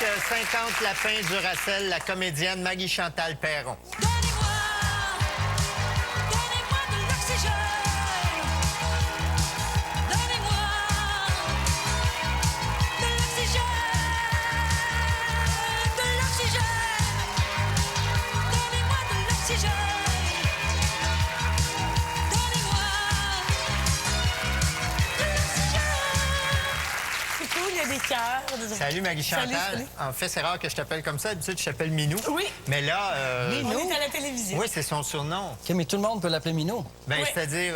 Saint-Anne-Lapin Duracell, la comédienne Marie-Chantal Perron. Donnez-moi de l'oxygène. Donnez-moi de l'oxygène. De l'oxygène. Donnez-moi de l'oxygène. Donnez-moi de l'oxygène. C'est cool, il y a des cœurs. Salut Marie-Chantal. Salut. En fait, c'est rare que je t'appelle comme ça. D'habitude, je t'appelle Minou. Oui. Mais là... On est à la télévision. Oui, c'est son surnom. OK, mais tout le monde peut l'appeler Minou. Ben, Oui. c'est-à-dire...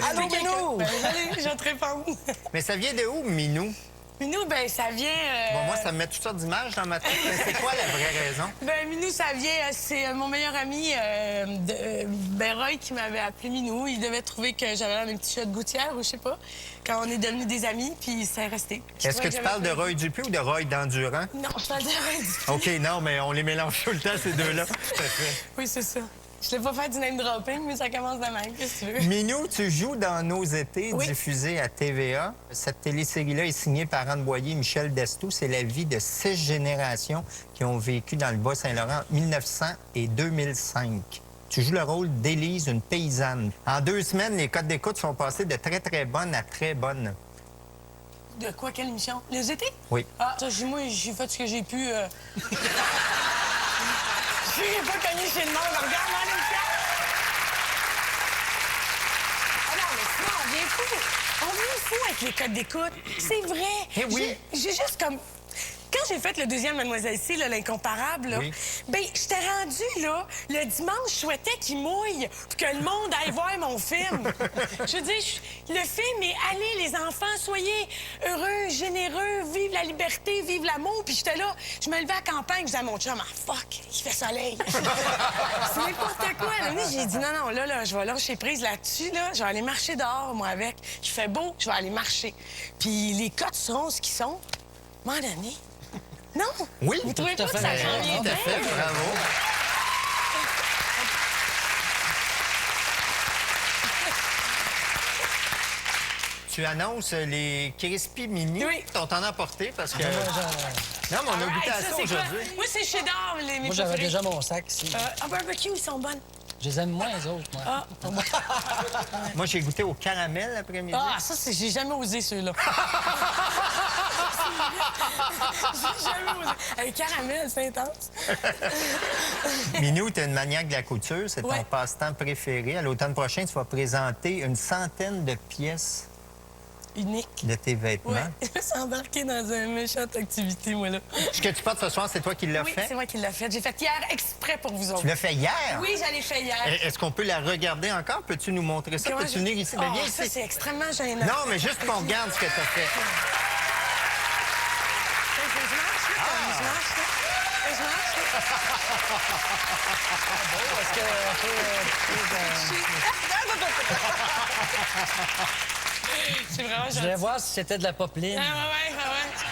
Allô, Minou! Ben, allez, je vais te répondre. Mais ça vient de où, Minou? Minou, ben, ça vient... Bon, moi, ça me met toutes sortes d'images dans ma tête. Mais c'est quoi la vraie raison? Ben, Minou, ça vient... c'est mon meilleur ami, Roy, qui m'avait appelé Minou. Il devait trouver que j'avais l'air d'un petit chat de gouttière, ou je sais pas, quand on est devenus des amis, puis c'est resté. Est-ce que tu parles de Roy Dupuis ou de Roy d'Endurant? Non, je parle de Roy Dupuis. OK, non, mais on les mélange tout le temps, ces deux-là. Tout à fait. Oui, c'est ça. Je ne l'ai pas fait du name dropping, mais ça commence de même. Qu'est-ce que tu veux? Minou, tu joues dans Nos étés, Oui. diffusé à TVA. Cette télésérie-là est signée par Anne Boyer et Michel Destou. C'est la vie de 6 générations qui ont vécu dans le Bas-Saint-Laurent en 1900 et 2005. Tu joues le rôle d'Élise, une paysanne. En 2 semaines, les codes d'écoute sont passés de très, très bonnes à très bonnes. De quoi, quelle émission? Les étés? Oui. Ah, ça, moi, j'ai fait ce que j'ai pu. Je n'ai pas cogné chez le monde. Regarde-moi l'émission. Ah non, mais sinon, on vient fou. On vient fou avec les codes d'écoute. C'est vrai. Eh oui. J'ai juste comme... Quand j'ai fait le deuxième Mademoiselle C, là, l'incomparable, là, Oui. ben, j'étais rendue, là, le dimanche, je souhaitais qu'il mouille pour que le monde aille voir mon film. Je veux dire, le film est « Allez, les enfants, soyez heureux, généreux, vive la liberté, vive l'amour ». Puis j'étais là, je me levais à la campagne, je disais à mon chum « Ah, fuck, il fait soleil ». C'est n'importe quoi. Là, j'ai dit « Non, là, je vais lâcher prise là-dessus, là. Je vais aller marcher dehors, moi, avec. Il fait beau, je vais aller marcher. Puis les cotes seront ce qu'ils sont. À un moment donné... Non? Oui, Vous trouvez tout à pas que fait ça raison. change bien? Tout à fait, bravo. Tu annonces les Crispy Mini. Oui. On t'en a apporté parce que... Moi, Non, mais on a goûté à Alright, ça c'est quoi? aujourd'hui. Moi, c'est cheddar, mes j'avais préférés. déjà mon sac ici. En barbecue, ils sont bonnes. Je les aime moins, les autres, moi. Ah, Moi, j'ai goûté au caramel l'après-midi. ça, j'ai jamais osé ceux-là. J'ai jamais osé. Avec caramel, c'est intense. Minou, tu es une maniaque de la couture. C'est ton Ouais. passe-temps préféré. À l'automne prochain, tu vas présenter une centaine de pièces Unique. de tes vêtements. Ouais. Je me suis embarquée dans une méchante activité, moi, là. Ce que tu portes ce soir, c'est toi qui l'as Oui, fait? c'est moi qui l'ai fait. J'ai fait hier exprès pour vous autres. Tu l'as fait hier? Oui, j'allais fait hier. Est-ce qu'on peut la regarder encore? Peux-tu nous montrer ça? Comment Peux-tu j'ai- venir ici? Ben, Oh, viens ça, ici. c'est extrêmement gênant. Non, mais juste qu'on regarde ce que tu as fait. Faut que je marche, là, faut que je marche, là. Faut que je marche, là. Est-ce que... C'est vraiment Je gentil. voulais voir si c'était de la popeline. Ah, ouais.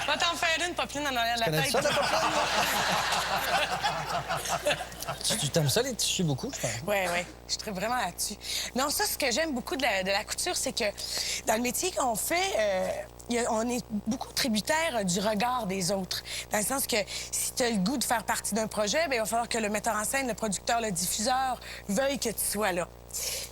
Va t'en faire une popeline en arrière de la Connais tête. ça, de la popeline? Tu t'aimes ça, les tissus, beaucoup, je pense. Oui. Je serais vraiment là-dessus. Non, ça, ce que j'aime beaucoup de la couture, c'est que dans le métier qu'on fait, on est beaucoup tributaire du regard des autres. Dans le sens que si tu as le goût de faire partie d'un projet, bien, il va falloir que le metteur en scène, le producteur, le diffuseur veuille que tu sois là.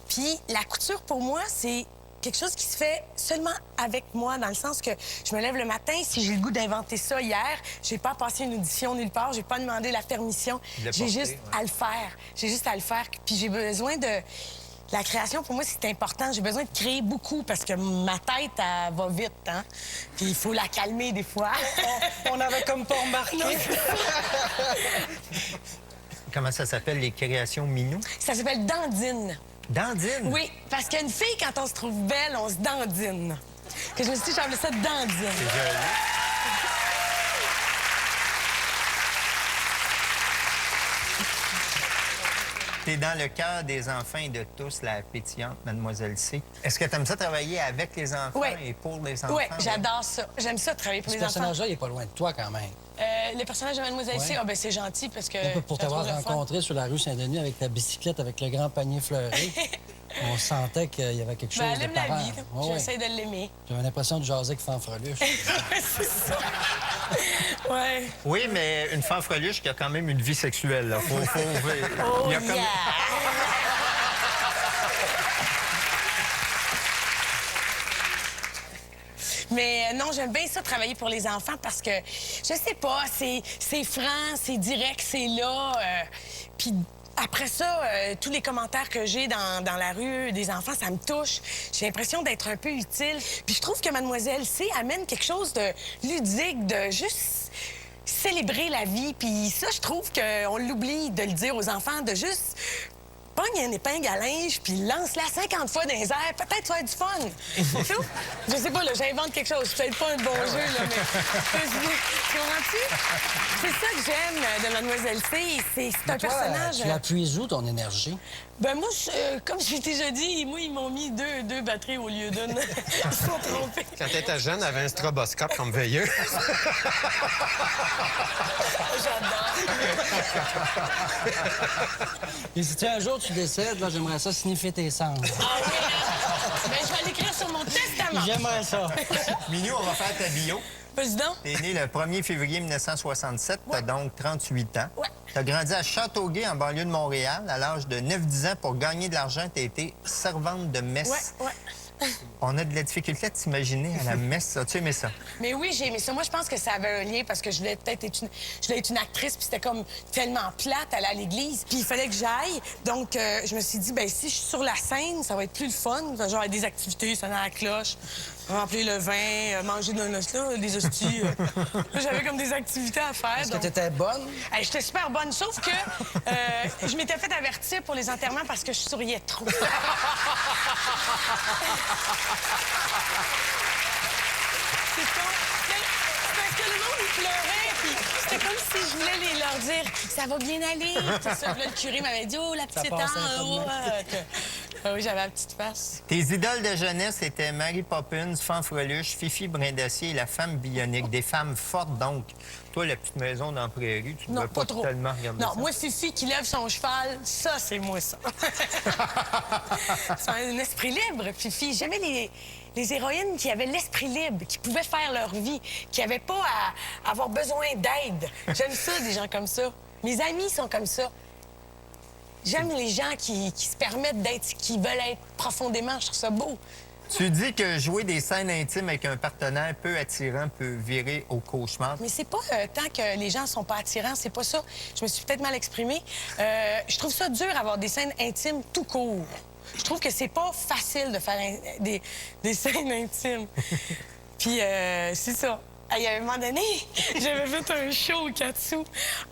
Puis la couture, pour moi, c'est quelque chose qui se fait seulement avec moi, dans le sens que je me lève le matin, si j'ai le goût d'inventer ça hier, j'ai pas passé une audition nulle part, j'ai pas demandé la permission, Le j'ai porter, juste à le faire. J'ai juste à le faire. Puis j'ai besoin de... La création, pour moi, c'est important. J'ai besoin de créer beaucoup parce que ma tête, elle va vite, hein? Puis il faut la calmer des fois. On avait comme pas remarqué. Comment ça s'appelle, les créations Minou? Ça s'appelle dandine. Dandine? Oui, parce qu'une fille, quand on se trouve belle, on se dandine. Que je me suis dit, j'appelais ça dandine. C'est joli. T'es dans le cœur des enfants et de tous, la pétillante Mademoiselle C. Est-ce que tu aimes ça travailler avec les enfants Oui. et pour les enfants? Oui, j'adore ça. J'aime ça, travailler pour Ce les enfants. personnage-là, il est pas loin de toi, quand même. Le personnage de Mademoiselle C, Ouais. ben, c'est gentil parce que... Pour je la t'avoir trouve le fun. rencontré sur la rue Saint-Denis avec ta bicyclette, avec le grand panier fleuri, on sentait qu'il y avait quelque chose Ben, elle de aime la parent. vie. Ouais, ouais. J'essaie de l'aimer. J'avais l'impression de jaser avec fanfreluche. C'est ça. Ouais. Oui, mais une fanfreluche qui a quand même une vie sexuelle. Là. Oh, il y a comme- yeah! Mais non, j'aime bien ça, travailler pour les enfants, parce que, je sais pas, c'est franc, c'est direct, c'est là. Puis après ça, tous les commentaires que j'ai dans la rue des enfants, ça me touche. J'ai l'impression d'être un peu utile. Puis je trouve que Mademoiselle C amène quelque chose de ludique, de juste célébrer la vie. Puis ça, je trouve qu'on l'oublie de le dire aux enfants, de juste pogne une épingle à linge, puis lance-la 50 fois dans les airs. Peut-être ça va être du fun. C'est tout. Je sais pas, là, j'invente quelque chose. C'est peut-être pas un bon jeu, là, mais... Tu comprends-tu? C'est ça que j'aime de Mademoiselle C. C'est un Toi, personnage... Tu la puises où, ton énergie? Ben moi, comme je l'ai déjà dit, moi, ils m'ont mis deux batteries au lieu d'une. Ils se sont trompés. Quand elle était jeune, elle avait un stroboscope comme veilleuse. J'adore. Et si un jour tu décèdes, là, j'aimerais ça sniffer tes cendres. Ah oui, hein? Ben, je vais l'écrire sur mon testament. J'aimerais ça. Minou, on va faire ta bio. Vas-y donc. T'es né le 1er février 1967, t'as donc 38 ans. Ouais. T'as grandi à Châteauguay, en banlieue de Montréal. À l'âge de 9-10 ans, pour gagner de l'argent, t'as été servante de messe. Ouais. On a de la difficulté à t'imaginer à la messe. As-tu aimé ça? Mais oui, j'ai aimé ça. Moi, je pense que ça avait un lien parce que je voulais peut-être être une actrice, puis c'était comme tellement plate aller à l'église. Puis il fallait que j'aille. Donc, je me suis dit, ben si je suis sur la scène, ça va être plus le fun. Genre, des activités, sonner à la cloche, remplir le vin, manger des hosties. Là, j'avais comme des activités à faire. Est-ce que donc- t'étais bonne? Hey, j'étais super bonne, sauf que je m'étais fait avertir pour les enterrements parce que je souriais trop. C'est con. C'est parce que le monde, il pleurait, puis c'était comme si je voulais leur dire « ça va bien aller ». Tout ça. Puis là, le curé m'avait dit « oh, la petite passe un peu de oh, ah oui, j'avais la petite face. Tes idoles de jeunesse étaient Mary Poppins, Fanfreluche, Fifi Brindacier et la femme bionique. Des femmes fortes, donc. Toi, la petite maison dans la prairie, tu ne Non, veux pas pas trop. tellement regarder Non, ça. moi, Fifi qui lève son cheval, ça, c'est moi, ça. C'est un esprit libre, Fifi. J'aimais les héroïnes qui avaient l'esprit libre, qui pouvaient faire leur vie, qui n'avaient pas à avoir besoin d'aide. J'aime ça, des gens comme ça. Mes amis sont comme ça. J'aime les gens qui se permettent d'être qui veulent être profondément. Je trouve ça beau. Tu dis que jouer des scènes intimes avec un partenaire peu attirant peut virer au cauchemar. Mais c'est pas tant que les gens sont pas attirants, c'est pas ça. Je me suis peut-être mal exprimée. Je trouve ça dur d'avoir des scènes intimes tout court. Je trouve que c'est pas facile de faire des scènes intimes. Puis c'est ça. Il y a un moment donné, j'avais fait un show au Katsu.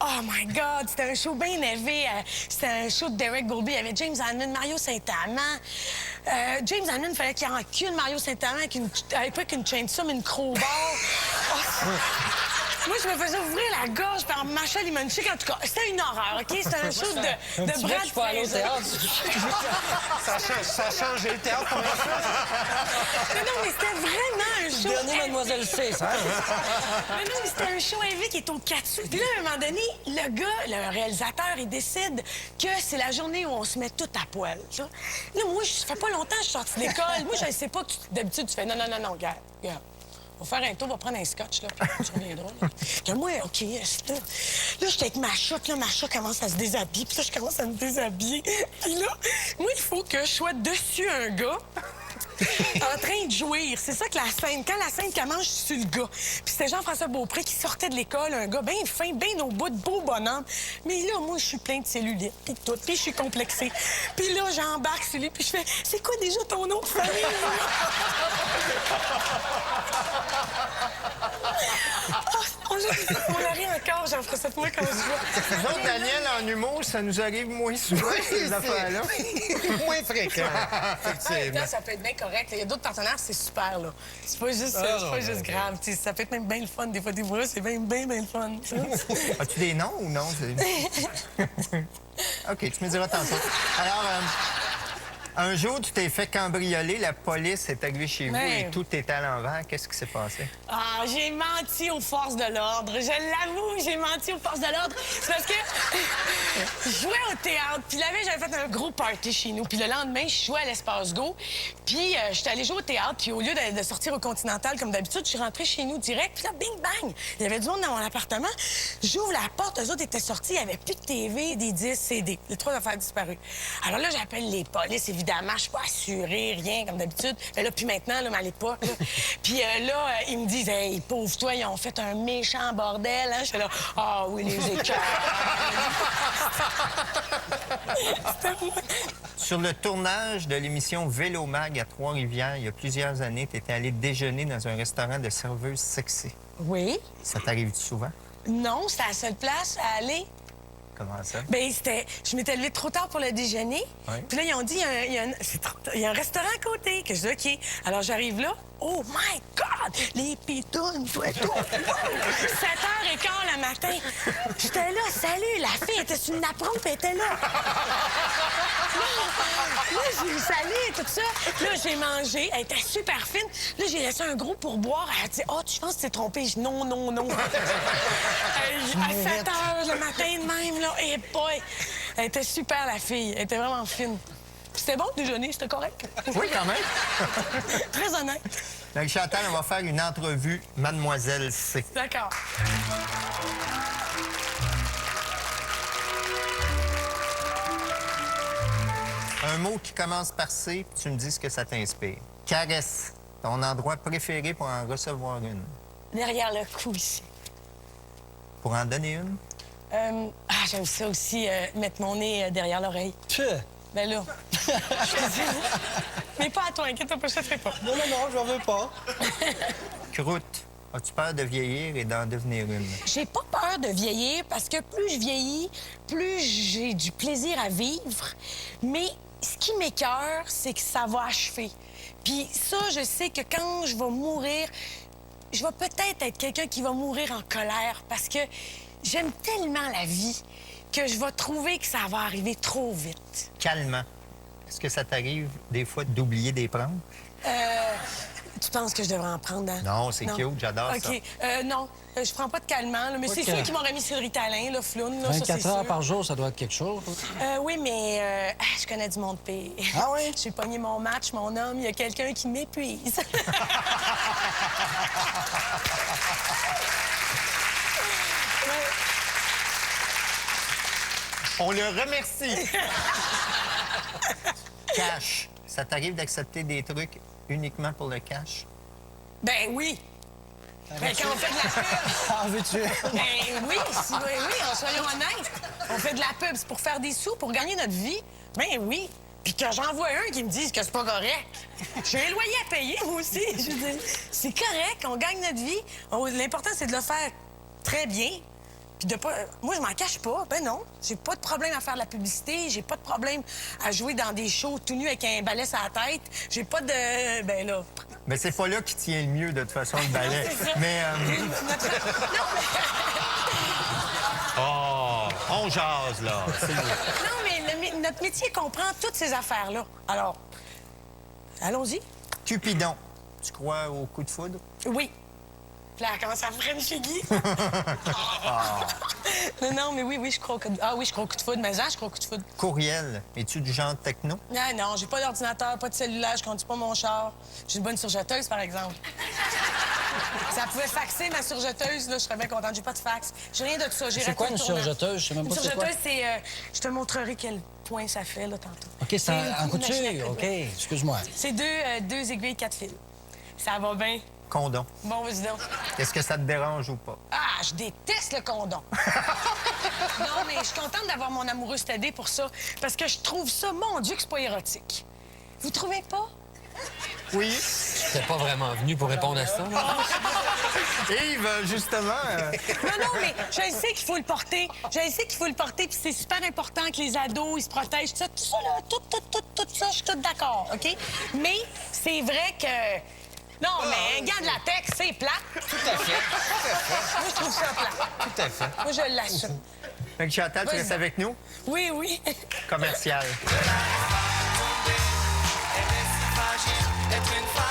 Oh my God, c'était un show bien élevé. C'était un show de Derek Golby. Il y avait James Hanman, Mario Saint-Amand. James Hanman, il fallait qu'il encule Mario Saint-Amand avec une chainsaw, mais une crowbar. Oh. Moi, je me faisais ouvrir la gorge par Macha Limonchik. En tout cas, c'était une horreur, OK? C'était un show de Tu vois que je peux aller au théâtre. Ça a changé le théâtre pour moi. Non, mais c'était vraiment un show. Dernier Mademoiselle C, ça. Mais non, mais c'était un show élevé qui est au Katsu. Puis là, à un moment donné, le gars, le réalisateur, il décide que c'est la journée où on se met tout à poil. Tu vois? Là, moi, ça fait pas longtemps que je suis sortie d'école. Moi, je ne sais pas que d'habitude, tu fais non, regarde. On va faire un tour, on va prendre un scotch, là, puis tu reviendras. Là. Que moi, OK, c'est là. Là, j'étais avec Macha, puis là, Macha commence à se déshabiller, puis là, je commence à me déshabiller. Puis là, moi, il faut que je sois dessus un gars en train de jouir. C'est ça que la scène, quand la scène commence, je suis sur le gars. Puis c'était Jean-François Beaupré qui sortait de l'école, un gars bien fin, bien au bout de beau bonhomme. Mais là, moi, je suis plein de cellulite, puis tout, puis je suis complexée. Puis là, j'embarque sur lui, puis je fais « C'est quoi déjà ton nom de famille? » On a ri encore, Jean-François, moi, quand je vois. Nous autres, Daniel, en humour, ça nous arrive moins souvent, ces affaires-là. Moins fréquent, En même effectivement. temps, ça peut être bien correct. Il y a d'autres partenaires, c'est super, là. C'est pas juste grave. T'sais, ça peut être même bien le fun. Des fois, c'est bien le fun. As-tu des noms ou non? OK, tu me diras tantôt. Alors, Un jour, tu t'es fait cambrioler, la police est arrivée chez vous Ouais. et tout était à l'envers. Qu'est-ce qui s'est passé? Ah, j'ai menti aux forces de l'ordre. Je l'avoue, j'ai menti aux forces de l'ordre. C'est parce que je jouais au théâtre. Puis la veille, j'avais fait un gros party chez nous. Puis le lendemain, je jouais à l'Espace Go. Puis j'étais allée jouer au théâtre. Puis au lieu de sortir au Continental comme d'habitude, je suis rentrée chez nous direct. Puis là, bing, bang! Il y avait du monde dans mon appartement. J'ouvre la porte. Eux autres étaient sortis. Il n'y avait plus de TV, des disques, CD. Les 3 affaires disparues. Alors là, j'appelle les polices, évidemment. Je suis pas assurée, rien, comme d'habitude. Mais là, puis maintenant, là, mais à l'époque, là. Puis là, ils me disent, hey, pauvre toi, ils ont fait un méchant bordel. Hein? Je fais là, ah oui, les écœurs. Sur le tournage de l'émission Vélo Mag à Trois-Rivières, il y a plusieurs années, tu étais allé déjeuner dans un restaurant de serveuses sexy. Oui? Ça t'arrive souvent? Non, c'était la seule place à aller. Comment ça? Ben c'était... Je m'étais levée trop tard pour le déjeuner. Ouais. Puis là, ils ont dit, il y a un restaurant à côté. Que je dis, OK. Alors, j'arrive là. Oh my God! Les pitounes, tout et tout. 7h15 le matin. J'étais là, salut, la fille était sur une apron, puis elle était là. Là, j'ai eu salut et tout ça. Là, j'ai mangé. Elle était super fine. Là, j'ai laissé un gros pourboire. Elle a dit, oh, tu penses que tu t'es trompée? Je dis, non, non, non. À 7h le matin de même, là. Et boy! Elle était super, la fille. Elle était vraiment fine. C'était bon le déjeuner, c'était correct. Oui, quand même. Très honnête. Donc, Chantal, on va faire une entrevue Mademoiselle C. D'accord. Un mot qui commence par C, puis tu me dis ce que ça t'inspire. Caresse, ton endroit préféré pour en recevoir une. Derrière le cou, ici. Pour en donner une? J'aime ça aussi, mettre mon nez derrière l'oreille. Tchè. Ben là. Mais pas à toi, inquiète-toi pas, je te ferai pas. Non, j'en veux pas. Croûte, as-tu peur de vieillir et d'en devenir une? J'ai pas peur de vieillir parce que plus je vieillis, plus j'ai du plaisir à vivre. Mais ce qui m'écoeure, c'est que ça va achever. Puis ça, je sais que quand je vais mourir, je vais peut-être être quelqu'un qui va mourir en colère parce que j'aime tellement la vie que je vais trouver que ça va arriver trop vite. Calmant. Est-ce que ça t'arrive des fois d'oublier des prendre? Tu penses que je devrais en prendre, hein? Non, c'est cute, j'adore ça. OK. Non, je prends pas de calmant, là, mais c'est OK. sûr qu'ils m'ont remis sur le Ritalin, là, floune, là, ça, c'est 24 heures sûr. par jour, ça doit être quelque chose. Oui, mais je connais du monde pire. Ah oui? J'ai pogné mon match, mon homme, il y a quelqu'un qui m'épuise. On le remercie. Cash. Ça t'arrive d'accepter des trucs uniquement pour le cash? Ben oui. Ben, quand on fait de la pub. En veux-tu? Ben oui, soyons honnêtes. On fait de la pub, c'est pour faire des sous, pour gagner notre vie. Ben oui. Puis que j'en vois un qui me dise que c'est pas correct. J'ai un loyer à payer, moi aussi. Je veux dire, c'est correct, on gagne notre vie. L'important, c'est de le faire très bien. Puis de pas... Moi, je m'en cache pas. Ben non. J'ai pas de problème à faire de la publicité. J'ai pas de problème à jouer dans des shows tout nu avec un balai sur la tête. J'ai pas de... Ben là... Mais c'est pas là qui tient le mieux, de toute façon, le ballet. C'est ça. Mais, Oh, on jase, là. Non, mais notre métier comprend toutes ces affaires-là. Alors, allons-y. Cupidon, tu crois au coup de foudre? Oui. Puis là, elle commence à frencher Guy. Non, mais oui, je crois au coup de... Ah oui, je crois au coup de foudre. Mais je crois au coup de foudre. Courriel, es-tu du genre techno? Non, j'ai pas d'ordinateur, pas de cellulaire, je conduis pas mon char. J'ai une bonne surjeteuse, par exemple. Ça pouvait faxer ma surjeteuse, là, je serais bien contente. J'ai pas de fax. J'ai rien de ça. J'ai C'est raté quoi le une tournant. surjeteuse? Je sais même Une pas c'est quoi. surjeteuse, c'est... je te montrerai quel point ça fait, là, tantôt. OK, c'est en une machine à couture. coudre. OK, excuse-moi. C'est deux aiguilles, 4 fils. Ça va bien. Condom. Bon, vas-y donc. Est-ce que ça te dérange ou pas? Ah, je déteste le condom. Non, mais je suis contente d'avoir mon amoureux stédé pour ça, parce que je trouve ça, mon Dieu, que c'est pas érotique. Vous trouvez pas? Oui. T'es pas vraiment venu pour répondre à ça. là. Yves, justement... Non, mais je sais qu'il faut le porter. Je sais qu'il faut le porter, puis c'est super important que les ados, ils se protègent. Tout ça, là, tout ça, je suis toute d'accord, OK? Mais c'est vrai que... Non, mais un gars de latex, c'est plate. Tout à fait. Moi, je trouve ça plate. Tout à fait. Moi, je l'assume. Fait que Chantal, tu Vas-y. restes avec nous? Oui. Commercial. Être une femme.